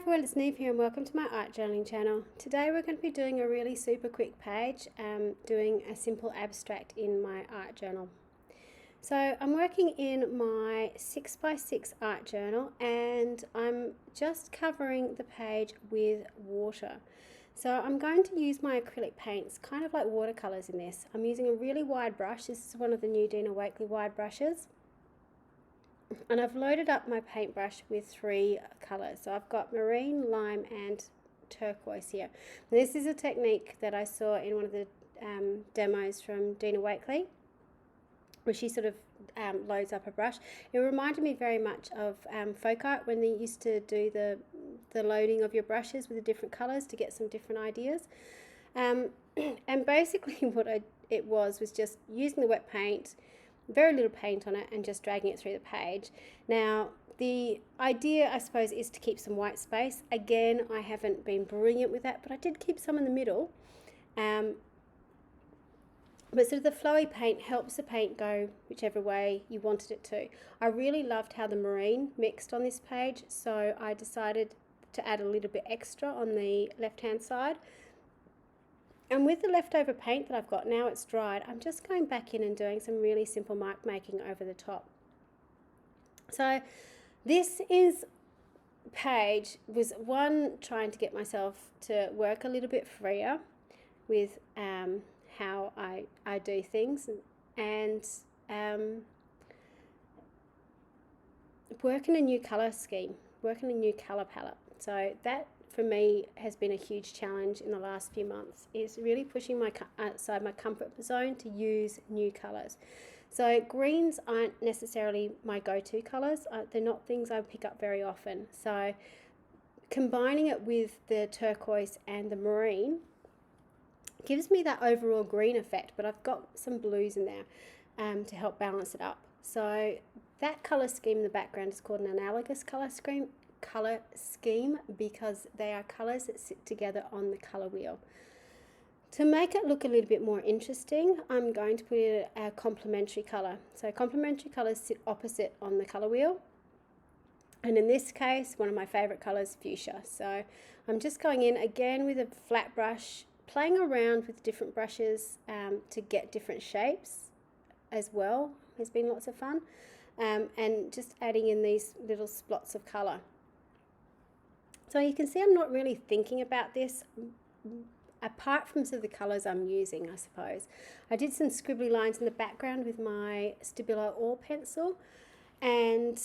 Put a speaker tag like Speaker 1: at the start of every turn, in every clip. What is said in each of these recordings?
Speaker 1: everyone, it's Niamh here and welcome to my art journaling channel. Today we're going to be doing a really super quick page, doing a simple abstract in my art journal. So I'm working in my 6x6 art journal and I'm just covering the page with water. So I'm going to use my acrylic paints, kind of like watercolours in this. I'm using a really wide brush. This is one of the new Dina Wakley wide brushes. And I've loaded up my paintbrush with 3 colours. So I've got marine, lime and turquoise here. This is a technique that I saw in one of the demos from Dina Wakley, where she sort of loads up a brush. It reminded me very much of folk art when they used to do the loading of your brushes with the different colours to get some different ideas. And basically what it was just using the wet paint, very little paint on it, and just dragging it through the page. Now the idea, I suppose, is to keep some white space. Again, I haven't been brilliant with that, but I did keep some in the middle. But sort of the flowy paint helps the paint go whichever way you wanted it to. I really loved how the marine mixed on this page, so I decided to add a little bit extra on the left hand side. And with the leftover paint that I've got, now it's dried, I'm just going back in and doing some really simple mark making over the top. So this page was one, trying to get myself to work a little bit freer with how I do things, and work in a new colour scheme, work in a new colour palette. So that for me has been a huge challenge in the last few months, is really pushing my outside my comfort zone to use new colours. So greens aren't necessarily my go-to colours. They're not things I pick up very often. So combining it with the turquoise and the marine gives me that overall green effect, but I've got some blues in there to help balance it up. So that colour scheme in the background is called an analogous colour scheme because they are colours that sit together on the colour wheel. To make it look a little bit more interesting, I'm going to put in a complementary colour. So complementary colours sit opposite on the colour wheel, and in this case one of my favourite colours, fuchsia. So I'm just going in again with a flat brush, playing around with different brushes to get different shapes as well. Has been lots of fun, and just adding in these little splots of colour. So you can see I'm not really thinking about this, apart from sort of the colours I'm using, I suppose. I did some scribbly lines in the background with my Stabilo All pencil, and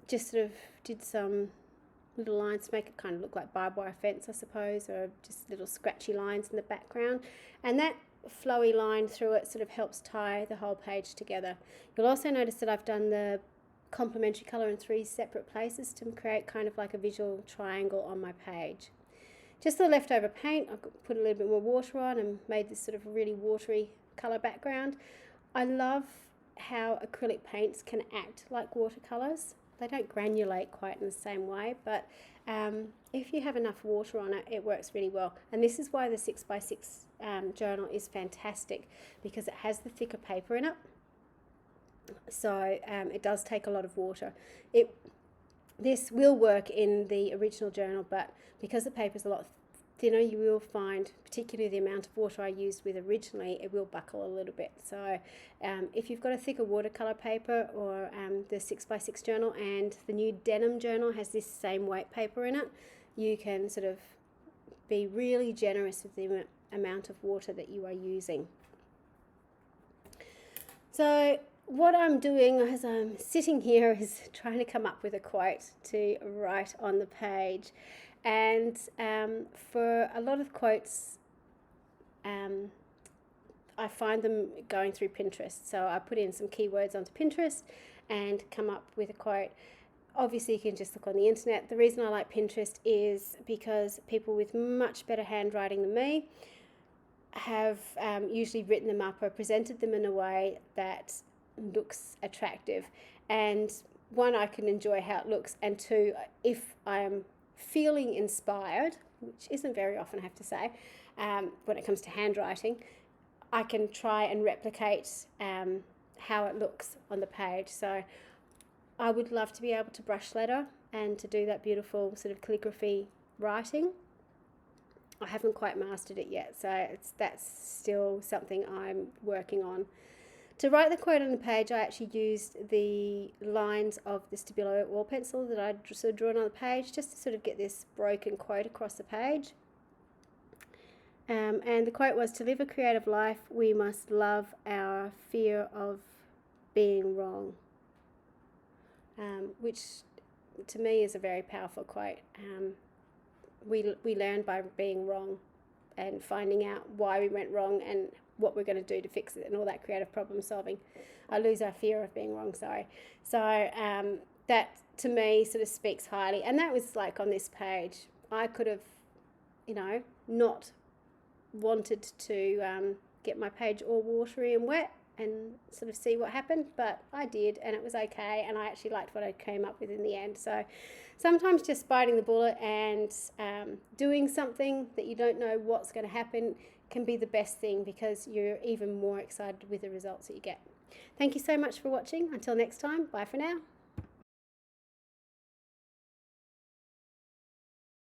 Speaker 1: just sort of did some little lines to make it kind of look like barbed wire fence, I suppose, or just little scratchy lines in the background. And that flowy line through it sort of helps tie the whole page together. You'll also notice that I've done the complementary colour in 3 separate places to create kind of like a visual triangle on my page. Just the leftover paint, I've put a little bit more water on and made this sort of really watery colour background. I love how acrylic paints can act like watercolours. They don't granulate quite in the same way, but if you have enough water on it, it works really well. And this is why the 6x6 journal is fantastic, because it has the thicker paper in it. So it does take a lot of water. This will work in the original journal, but because the paper is a lot thinner, you will find, particularly the amount of water I used with originally, it will buckle a little bit. So if you've got a thicker watercolour paper, or the 6x6 journal, and the new denim journal has this same weight paper in it, you can sort of be really generous with the amount of water that you are using. So what I'm doing as I'm sitting here is trying to come up with a quote to write on the page. And for a lot of quotes, I find them going through Pinterest. So I put in some keywords onto Pinterest and come up with a quote. Obviously, you can just look on the internet. The reason I like Pinterest is because people with much better handwriting than me have usually written them up or presented them in a way that looks attractive, and one, I can enjoy how it looks, and two, if I am feeling inspired, which isn't very often, I have to say, when it comes to handwriting, I can try and replicate how it looks on the page. So I would love to be able to brush letter and to do that beautiful sort of calligraphy writing. I haven't quite mastered it yet, so that's still something I'm working on. To write the quote on the page, I actually used the lines of the Stabilo wall pencil that I'd sort of drawn on the page, just to sort of get this broken quote across the page. And the quote was, "To live a creative life, we must love our fear of being wrong," which to me is a very powerful quote. We learn by being wrong and finding out why we went wrong and what we're going to do to fix it and all that creative problem solving. I lose our fear of being wrong, sorry. So that to me sort of speaks highly. And that was like on this page. I could have, not wanted to get my page all watery and wet and sort of see what happened, but I did, and it was okay, and I actually liked what I came up with in the end. So sometimes just biting the bullet and doing something that you don't know what's going to happen can be the best thing, because you're even more excited with the results that you get. Thank you so much for watching. Until next time, bye for now.